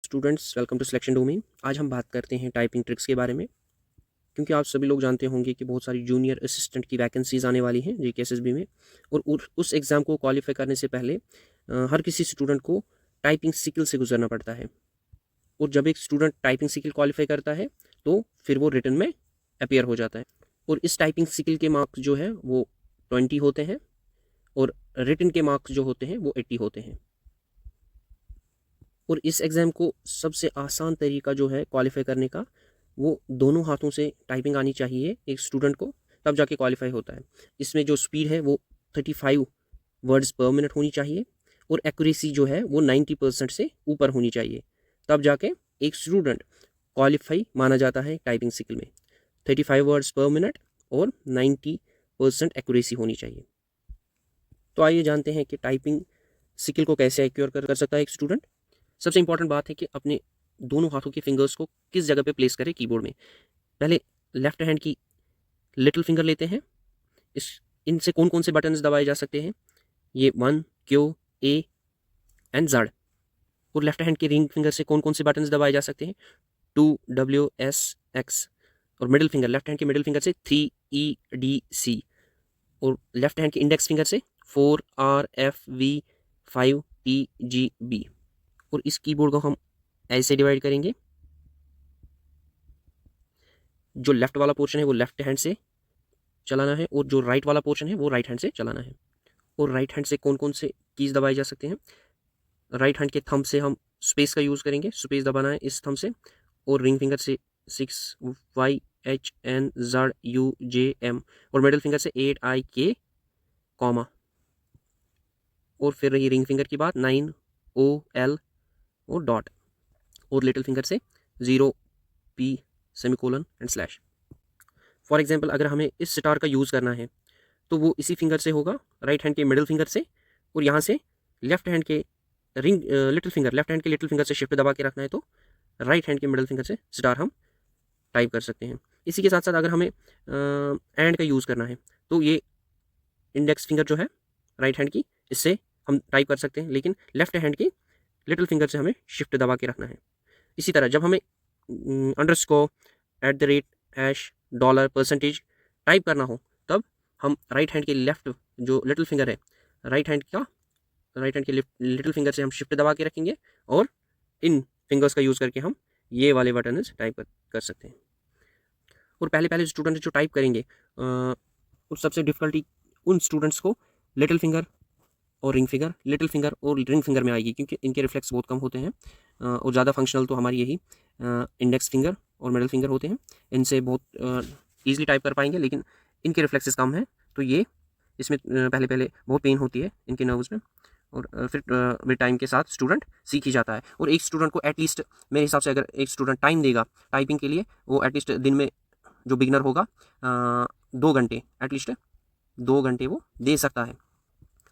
Students, welcome to selection domain. आज हम बात करते हैं टाइपिंग ट्रिक्स के बारे में, क्योंकि आप सभी लोग जानते होंगे कि बहुत सारी जूनियर असिस्टेंट की वैकेंसीज आने वाली हैं जेकेएसएसबी में। और उस एग्ज़ाम को क्वालिफाई करने से पहले हर किसी स्टूडेंट को टाइपिंग स्किल से गुजरना पड़ता है। और जब एक स्टूडेंट टाइपिंग स्किल क्वालिफाई करता है तो फिर वो रिटन में अपीयर हो जाता है। और इस टाइपिंग स्किल के मार्क्स जो है वो 20 होते हैं और रिटन के मार्क्स जो होते हैं वो 80 होते हैं। और इस एग्ज़ाम को सबसे आसान तरीका जो है क्वालिफाई करने का, वो दोनों हाथों से टाइपिंग आनी चाहिए एक स्टूडेंट को, तब जाके क्वालिफाई होता है। इसमें जो स्पीड है वो 35 वर्ड्स पर मिनट होनी चाहिए और एक्यूरेसी जो है वो 90% से ऊपर होनी चाहिए, तब जाके एक स्टूडेंट क्वालिफाई माना जाता है टाइपिंग स्किल में। 35 वर्ड्स पर मिनट और 90% एक्यूरेसी होनी चाहिए। तो आइए जानते हैं कि टाइपिंग स्किल को कैसे एक्योर कर सकता है एक स्टूडेंट। सबसे इंपॉर्टेंट बात है कि अपने दोनों हाथों के फिंगर्स को किस जगह पे प्लेस करें कीबोर्ड में। पहले लेफ्ट हैंड की लिटिल फिंगर लेते हैं। इनसे कौन कौन से बटन्स दबाए जा सकते हैं? ये 1, Q, A एंड Z। और लेफ्ट हैंड के रिंग फिंगर से कौन कौन से बटन्स दबाए जा सकते हैं? 2, W, S, X। और मिडिल फिंगर, लेफ्ट हैंड के मिडिल फिंगर से 3, E, D, C। और लेफ्ट हैंड के इंडेक्स फिंगर से 4, R, F, V, 5, T, G, B। और इस कीबोर्ड को हम ऐसे डिवाइड करेंगे, जो लेफ्ट वाला पोर्शन है वो लेफ्ट हैंड से चलाना है और जो राइट वाला पोर्शन है वो राइट हैंड से चलाना है। और राइट हैंड से कौन कौन से कीज दबाए जा सकते हैं? राइट हैंड के थंब से हम स्पेस का यूज़ करेंगे, स्पेस दबाना है इस थंब से। और रिंग फिंगर से 6, Y, H, N, Z, U, J, M। और मिडिल फिंगर से 8, I, K, कॉमा। और फिर रही रिंग फिंगर की बात, 9, O, L और डॉट। और लिटिल फिंगर से 0, P, semicolon and slash. For example, अगर हमें इस स्टार का यूज़ करना है तो वो इसी फिंगर से होगा, राइट हैंड के मिडिल फिंगर से। और यहाँ से लेफ्ट हैंड के लिटिल फिंगर, लेफ्ट हैंड के लिटिल फिंगर से शिफ्ट दबा के रखना है तो राइट हैंड के मिडिल फिंगर से स्टार हम टाइप कर सकते हैं। इसी के साथ साथ अगर हमें एंड का यूज़ करना है तो ये इंडेक्स फिंगर जो है राइट हैंड की, इससे हम टाइप कर सकते हैं, लेकिन लेफ्ट हैंड की लिटिल फिंगर से हमें शिफ्ट दबा के रखना है। इसी तरह जब हमें underscore, @ hash, dollar, percentage type करना हो, तब हम राइट हैंड के लेफ्ट जो लिटिल फिंगर है, राइट हैंड के लिटिल फिंगर से हम शिफ्ट दबा के रखेंगे और इन फिंगर्स का यूज़ करके हम ये वाले बटन टाइप कर सकते हैं। और पहले पहले स्टूडेंट जो टाइप करेंगे उस सबसे डिफ़िकल्टी उन स्टूडेंट्स को लिटिल फिंगर और रिंग फिंगर, लिटिल फिंगर और रिंग फिंगर में आएगी, क्योंकि इनके रिफ्लेक्स बहुत कम होते हैं। और ज़्यादा फंक्शनल तो हमारी यही इंडेक्स फिंगर और मिडिल फिंगर होते हैं। इनसे बहुत ईजिली टाइप कर पाएंगे, लेकिन इनके रिफ्लेक्सेस कम हैं, तो ये इसमें पहले पहले बहुत पेन होती है इनके नर्व्स में। और फिर विद टाइम के साथ स्टूडेंट सीख ही जाता है। और एक स्टूडेंट को एटलीस्ट, मेरे हिसाब से, अगर एक स्टूडेंट टाइम देगा टाइपिंग के लिए, वो एटलीस्ट दिन में, जो बिगिनर होगा, 2 घंटे, एटलीस्ट 2 घंटे वो दे सकता है।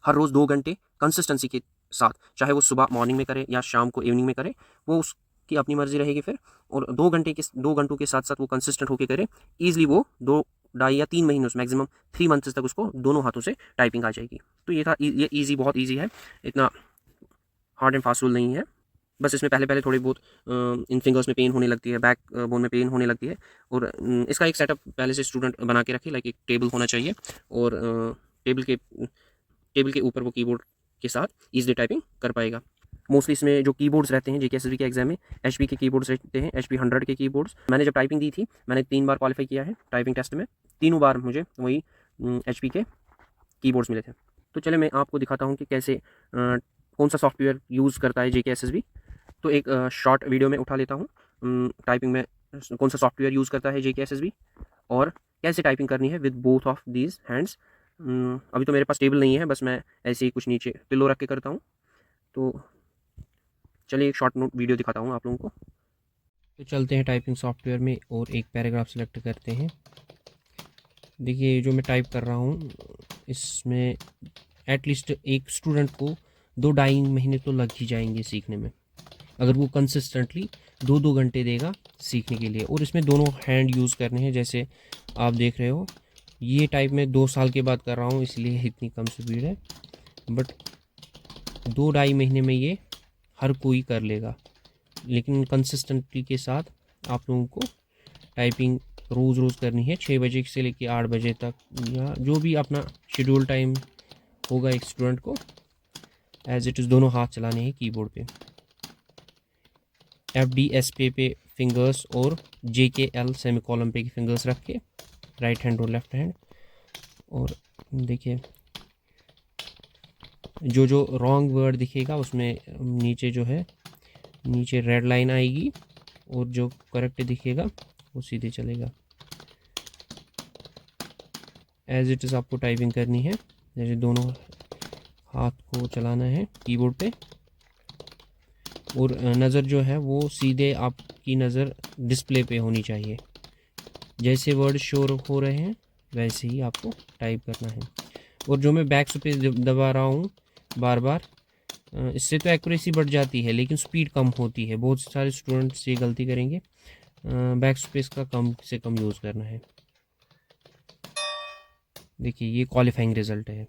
हर रोज़ 2 घंटे कंसिस्टेंसी के साथ, चाहे वो सुबह मॉर्निंग में करे या शाम को इवनिंग में करे, वो उसकी अपनी मर्जी रहेगी फिर। और 2 घंटों के साथ साथ वो कंसिस्टेंट होकर करे, ईजिली वो 2, ढाई या 3 महीनों से, मैक्सिमम 3 मंथ्स तक उसको दोनों हाथों से टाइपिंग आ जाएगी। तो ये था, ये ईजी, बहुत ईजी है, इतना हार्ड एंड फास्ट रूल नहीं है। बस इसमें पहले पहले थोड़ी बहुत इन फिंगर्स में पेन होने लगती है, बैक बोन में पेन होने लगती है। और इसका एक सेटअप पहले से स्टूडेंट बना के रखे, लाइक एक टेबल होना चाहिए, और टेबल के ऊपर वो कीबोर्ड के साथ ईजिली टाइपिंग कर पाएगा। मोस्टली इसमें जो कीबोर्ड्स रहते हैं जेकेएसएसबी के एग्जाम में, HP के कीबोर्ड्स रहते हैं, HP 100 के कीबोर्ड्स। मैंने जब टाइपिंग दी थी, मैंने 3 बार क्वालिफाई किया है टाइपिंग टेस्ट में, तीनों बार मुझे वही HP के कीबोर्ड्स मिले थे। तो चले मैं आपको दिखाता हूँ कि कैसे कौन सा सॉफ्टवेयर यूज़ करता है जेकेएसएसबी। तो एक शॉर्ट वीडियो में उठा लेता हूँ टाइपिंग में कौन सा सॉफ्टवेयर यूज़ करता है जेकेएसएसबी और कैसे टाइपिंग करनी है with both of these hands. अभी तो मेरे पास टेबल नहीं है, बस मैं ऐसे ही कुछ नीचे पिलो रख के करता हूँ। तो चलिए एक शॉर्ट नोट वीडियो दिखाता हूँ आप लोगों को। तो चलते हैं टाइपिंग सॉफ्टवेयर में और एक पैराग्राफ सेलेक्ट करते हैं। देखिए जो मैं टाइप कर रहा हूँ, इसमें एटलीस्ट एक स्टूडेंट को 2-2.5 महीने तो लग ही जाएंगे सीखने में, अगर वो कंसिस्टेंटली 2-2 घंटे देगा सीखने के लिए। और इसमें दोनों हैंड यूज़ करने हैं, जैसे आप देख रहे हो। ये टाइप मैं 2 साल के बाद कर रहा हूँ, इसलिए इतनी कम स्पीड है, बट 2-2.5 महीने में ये हर कोई कर लेगा। लेकिन कंसिस्टेंटली के साथ आप लोगों को टाइपिंग रोज़ करनी है 6 बजे से लेकर 8 बजे तक, या जो भी अपना शेड्यूल टाइम होगा एक स्टूडेंट को, एज इट इज़ दोनों हाथ चलाने हैं कीबोर्ड पे। FD SP पे फिंगर्स और JKL सेमीकोलन पे की फिंगर्स रख के, राइट हैंड और लेफ्ट हैंड। और देखिए जो रॉन्ग वर्ड दिखेगा उसमें नीचे जो है नीचे रेड लाइन आएगी, और जो करेक्ट दिखेगा वो सीधे चलेगा। एज इट इज़ आपको टाइपिंग करनी है, जैसे दोनों हाथ को चलाना है कीबोर्ड पे, और नज़र जो है वो सीधे आपकी नज़र डिस्प्ले पे होनी चाहिए। जैसे वर्ड शो हो रहे हैं वैसे ही आपको टाइप करना है। और जो मैं बैक स्पेस दबा रहा हूँ बार बार, इससे तो एक्यूरेसी बढ़ जाती है लेकिन स्पीड कम होती है। बहुत सारे स्टूडेंट्स ये गलती करेंगे, बैक स्पेस का कम से कम यूज़ करना है। देखिए ये क्वालिफाइंग रिज़ल्ट है।